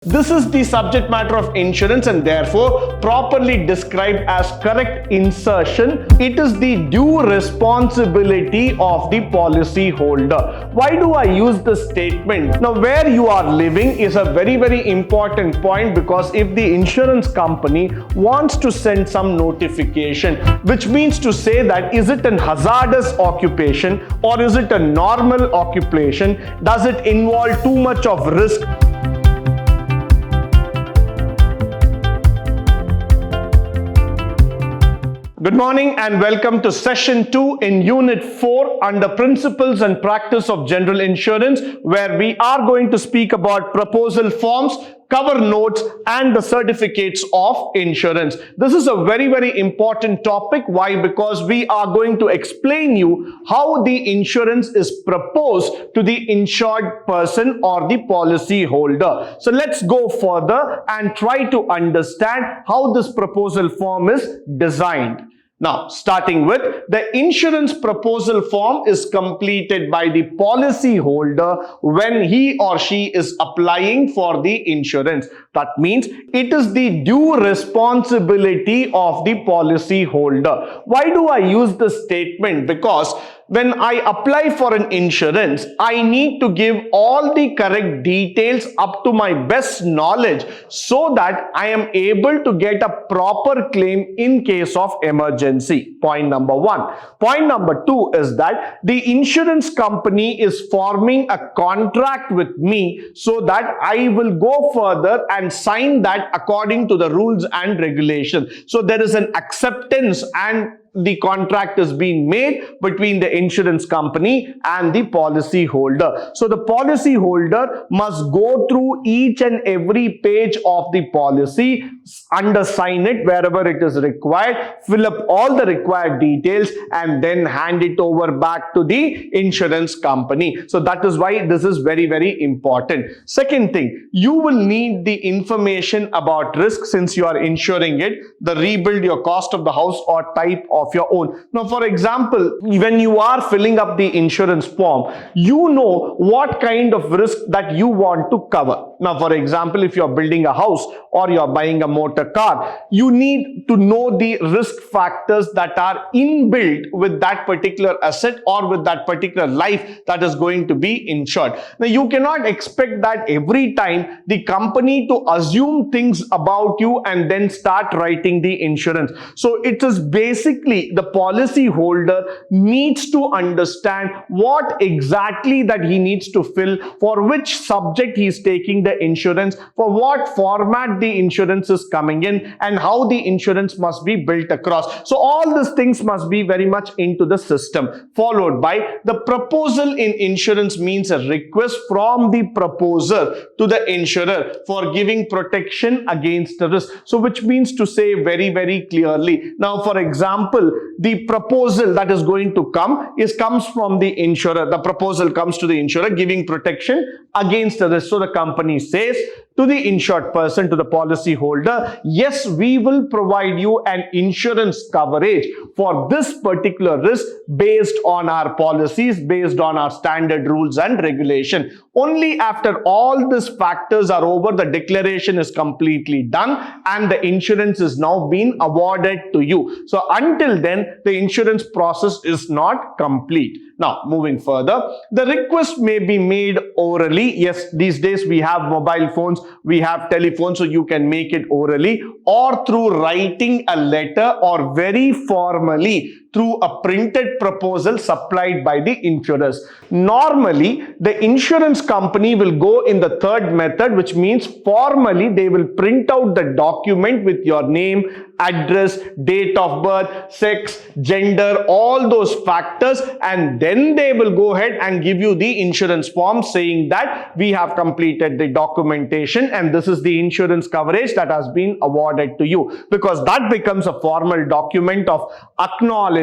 This is the subject matter of insurance and therefore properly described as correct insertion. It is the due responsibility of the policy holder. Why do I use this statement? Now, where you are living is a very important point, because if the insurance company wants to send some notification, which means to say that is it an hazardous occupation or is it a normal occupation? Does it involve too much of risk? Good morning and welcome to session 2 in unit 4 under principles and practice of general insurance, where we are going to speak about proposal forms, cover notes and the certificates of insurance. This is a very important topic. Why? Because we are going to explain you how the insurance is proposed to the insured person or the policy holder. So let's go further and try to understand how this proposal form is designed. Now, starting with the insurance proposal form is completed by the policy holder when he or she is applying for the insurance. That means it is the due responsibility of the policy holder. Why do I use this statement? Because when I apply for an insurance, I need to give all the correct details up to my best knowledge so that I am able to get a proper claim in case of emergency. Point number 1. Point number 2 is that the insurance company is forming a contract with me so that I will go further and sign that according to the rules and regulations. So there is an acceptance and the contract is being made between the insurance company and the policy holder. So the policy holder must go through each and every page of the policy, undersign it wherever it is required, fill up all the required details and then hand it over back to the insurance company. So that is why this is very important. Second thing, you will need the information about risk since you are insuring it, the rebuild, your cost of the house or type of your own. Now, for example, when you are filling up the insurance form, you know what kind of risk that you want to cover. Now, for example, if you're building a house or you're buying a motor car, you need to know the risk factors that are inbuilt with that particular asset or with that particular life that is going to be insured. Now, you cannot expect that every time the company to assume things about you and then start writing the insurance. So it is basically the policy holder needs to understand what exactly that he needs to fill, for which subject he is taking the insurance, for what format the insurance is coming in, and how the insurance must be built across. So all these things must be very much into the system. Followed by the proposal in insurance means a request from the proposer to the insurer for giving protection against the risk. So which means to say very clearly. Now, for example, the proposal that is going to comes from the insurer. The proposal comes to the insurer giving protection against the risk. So the company says to the insured person, to the policy holder, yes, we will provide you an insurance coverage for this particular risk based on our policies, based on our standard rules and regulation. Only after all these factors are over, the declaration is completely done and the insurance is now being awarded to you. So until then, the insurance process is not complete. Now, moving further, the request may be made orally. Yes, these days we have mobile phones, we have telephones, so you can make it orally, or through writing a letter, or very formally through a printed proposal supplied by the insurers. Normally, the insurance company will go in the third method, which means formally they will print out the document with your name, address, date of birth, sex, gender, all those factors, and then they will go ahead and give you the insurance form saying that we have completed the documentation and this is the insurance coverage that has been awarded to you, because that becomes a formal document of acknowledgement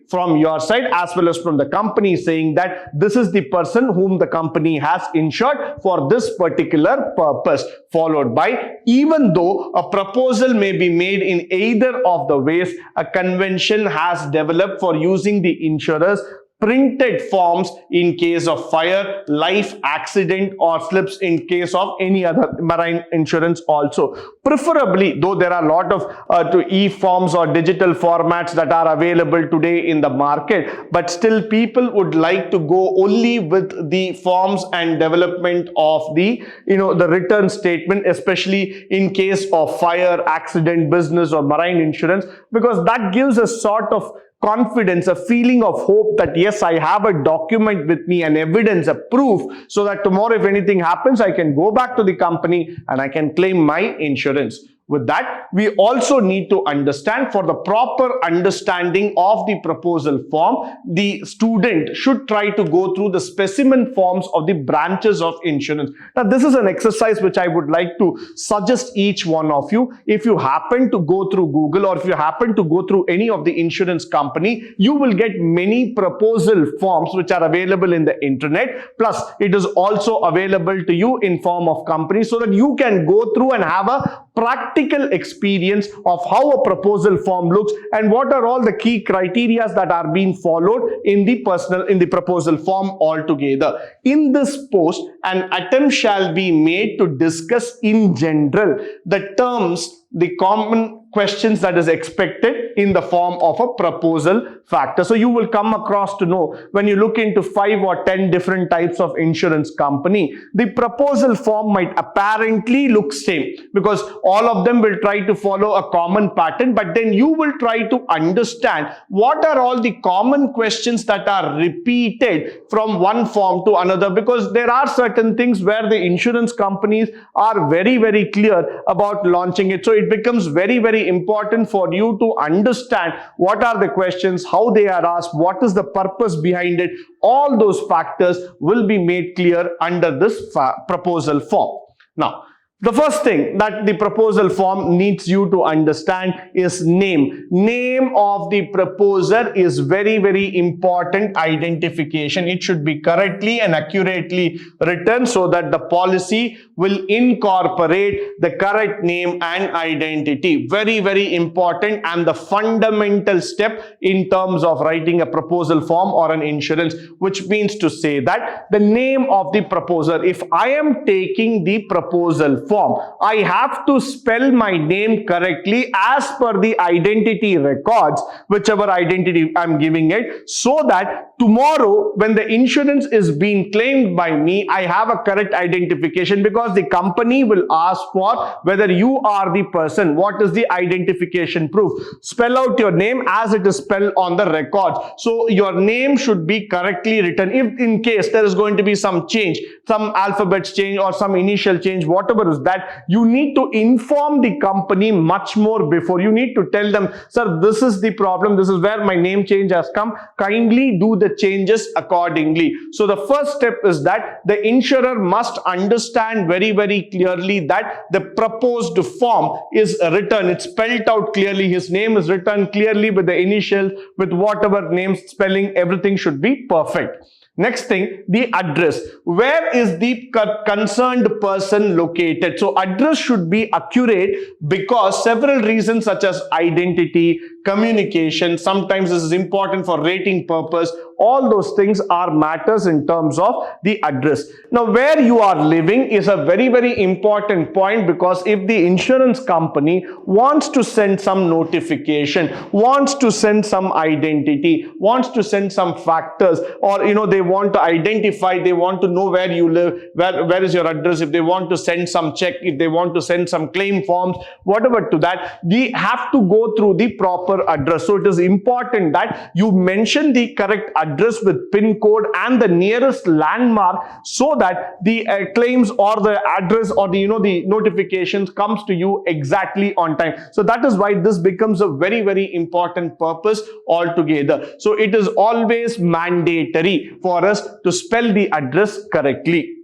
from your side as well as from the company saying that this is the person whom the company has insured for this particular purpose. Followed by, even though a proposal may be made in either of the ways, a convention has developed for using the insurers printed forms in case of fire, life, accident, or slips in case of any other marine insurance also. Preferably, though there are a lot of e-forms or digital formats that are available today in the market, but still people would like to go only with the forms and development of the the return statement, especially in case of fire, accident, business, or marine insurance, because that gives a sort of confidence, a feeling of hope that yes, I have a document with me, an evidence, a proof, so that tomorrow if anything happens, I can go back to the company and I can claim my insurance. With that, we also need to understand, for the proper understanding of the proposal form, the student should try to go through the specimen forms of the branches of insurance. Now, this is an exercise which I would like to suggest each one of you. If you happen to go through Google, or if you happen to go through any of the insurance company, you will get many proposal forms which are available in the internet. Plus, it is also available to you in form of company, so that you can go through and have a practical experience of how a proposal form looks and what are all the key criteria that are being followed in the proposal form altogether. In this post, an attempt shall be made to discuss in general the terms, the common questions that is expected in the form of a proposal factor. So you will come across to know, when you look into 5 or 10 different types of insurance company, the proposal form might apparently look same, because all of them will try to follow a common pattern, but then you will try to understand what are all the common questions that are repeated from one form to another, because there are certain things where the insurance companies are very, very clear about launching it. So it becomes very, very important for you to understand what are the questions, how they are asked, what is the purpose behind it. All those factors will be made clear under this proposal form. Now, the first thing that the proposal form needs you to understand is name. Name of the proposer is very, very important identification. It should be correctly and accurately written so that the policy will incorporate the correct name and identity. Very, very important and the fundamental step in terms of writing a proposal form or an insurance, which means to say that the name of the proposer, if I am taking the proposal form, I have to spell my name correctly as per the identity records, whichever identity I'm giving it, so that tomorrow when the insurance is being claimed by me, I have a correct identification, because the company will ask for whether you are the person. What is the identification proof? Spell out your name as it is spelled on the records. So your name should be correctly written. If in case there is going to be some change, some alphabets change or some initial change, whatever is that, you need to inform the company much more before. You need to tell them, sir, this is the problem, this is where my name change has come, kindly do the changes accordingly. So the first step is that the insurer must understand very, very clearly that the proposed form is written, it's spelled out clearly, his name is written clearly with the initials, with whatever name, spelling, everything should be perfect. Next thing, the address. Where is the concerned person located? So address should be accurate because several reasons such as identity, communication, sometimes this is important for rating purpose. All those things are matters in terms of the address. Now, where you are living is a very, very important point, because if the insurance company wants to send some notification, wants to send some identity, wants to send some factors, or they want to identify, they want to know where you live, where is your address, if they want to send some check, if they want to send some claim forms, whatever to that, we have to go through the proper address. So it is important that you mention the correct address with PIN code and the nearest landmark, so that the claims or the address or the the notifications comes to you exactly on time. So that is why this becomes a very, very important purpose altogether. So it is always mandatory for us to spell the address correctly.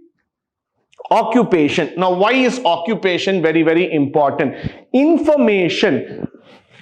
Occupation. Now, why is occupation very, very important? Information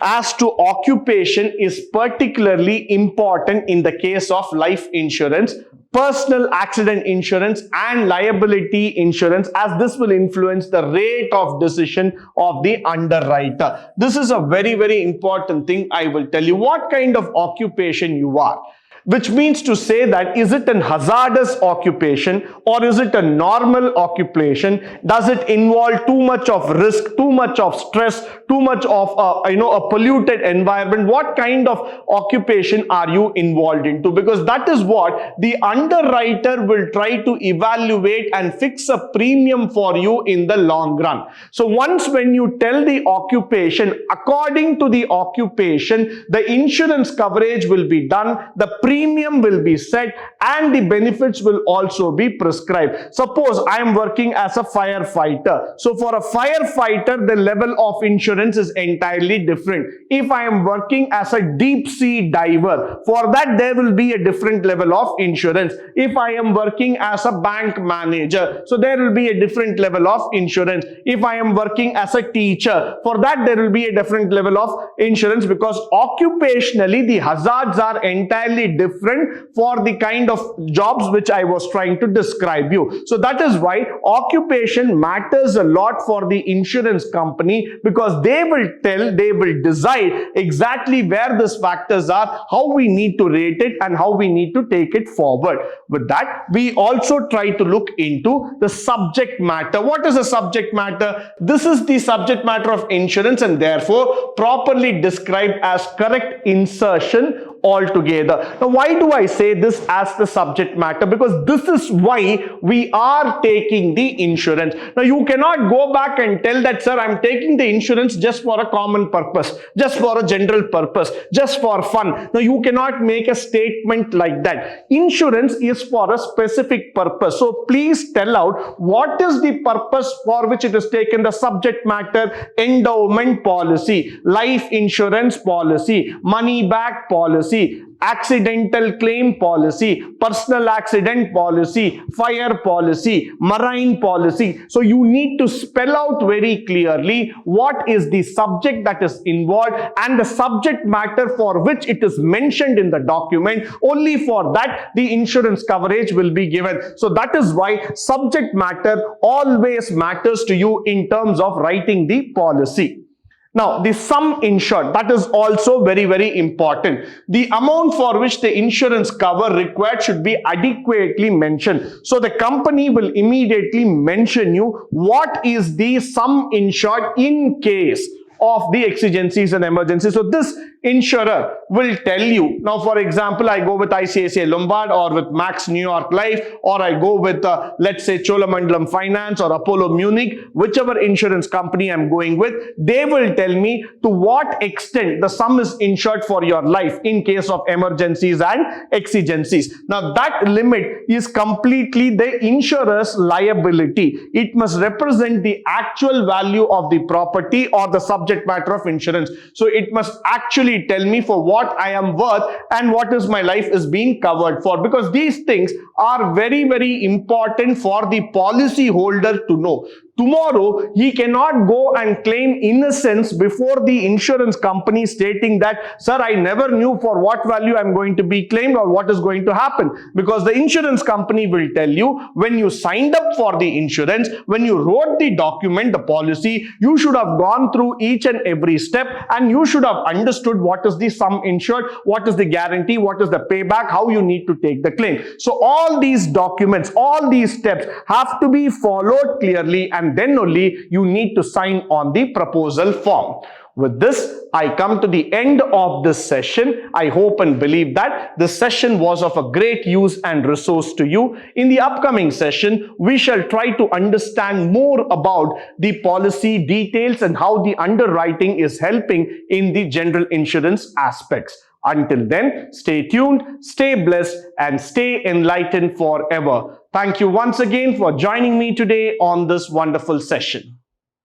as to occupation is particularly important in the case of life insurance, personal accident insurance and liability insurance, as this will influence the rate of decision of the underwriter. This is a very, very important thing. I will tell you what kind of occupation you are. which means to say that is it an hazardous occupation or is it a normal occupation? Does it involve too much of risk, too much of stress, too much of a polluted environment? What kind of occupation are you involved into? Because that is what the underwriter will try to evaluate and fix a premium for you in the long run. So once when you tell the occupation, according to the occupation, the insurance coverage will be done, the premium will be set, and the benefits will also be prescribed. Suppose I am working as a firefighter. So for a firefighter, the level of insurance is entirely different. If I am working as a deep sea diver, for that there will be a different level of insurance. If I am working as a bank manager, so there will be a different level of insurance. If I am working as a teacher, for that there will be a different level of insurance, because occupationally the hazards are entirely different for the kind of jobs which I was trying to describe you. So that is why occupation matters a lot for the insurance company, because they will decide exactly where these factors are, how we need to rate it and how we need to take it forward. With that, we also try to look into the subject matter. What is a subject matter? This is the subject matter of insurance and therefore properly described as correct insertion altogether. Now, why do I say this as the subject matter? Because this is why we are taking the insurance. Now, you cannot go back and tell that, sir, I'm taking the insurance just for a common purpose, just for a general purpose, just for fun. Now, you cannot make a statement like that. Insurance is for a specific purpose. So, please tell out what is the purpose for which it is taken. The subject matter: endowment policy, life insurance policy, money back policy, accidental claim policy, personal accident policy, fire policy, marine policy. So you need to spell out very clearly what is the subject that is involved and the subject matter for which it is mentioned in the document. Only for that the insurance coverage will be given. So that is why subject matter always matters to you in terms of writing the policy. Now, the sum insured, that is also very, very important. The amount for which the insurance cover required should be adequately mentioned. So, the company will immediately mention you what is the sum insured in case of the exigencies and emergencies. So this insurer will tell you. Now, for example, I go with ICICI Lombard or with Max New York Life, or I go with, let's say, Cholamandalam Finance or Apollo Munich, whichever insurance company I'm going with, they will tell me to what extent the sum is insured for your life in case of emergencies and exigencies. Now, that limit is completely the insurer's liability. It must represent the actual value of the property or the subject matter of insurance. So it must actually tell me for what I am worth and what is my life is being covered for, because these things are very, very important for the policy holder to know. Tomorrow, he cannot go and claim innocence before the insurance company stating that, sir, I never knew for what value I'm going to be claimed or what is going to happen. Because the insurance company will tell you when you signed up for the insurance, when you wrote the document, the policy, you should have gone through each and every step and you should have understood what is the sum insured, what is the guarantee, what is the payback, how you need to take the claim. So all these documents, all these steps have to be followed clearly, and then only you need to sign on the proposal form. With this, I come to the end of this session. I hope and believe that this session was of a great use and resource to you. In the upcoming session, we shall try to understand more about the policy details and how the underwriting is helping in the general insurance aspects. Until then, stay tuned, stay blessed, and stay enlightened forever. Thank you once again for joining me today on this wonderful session.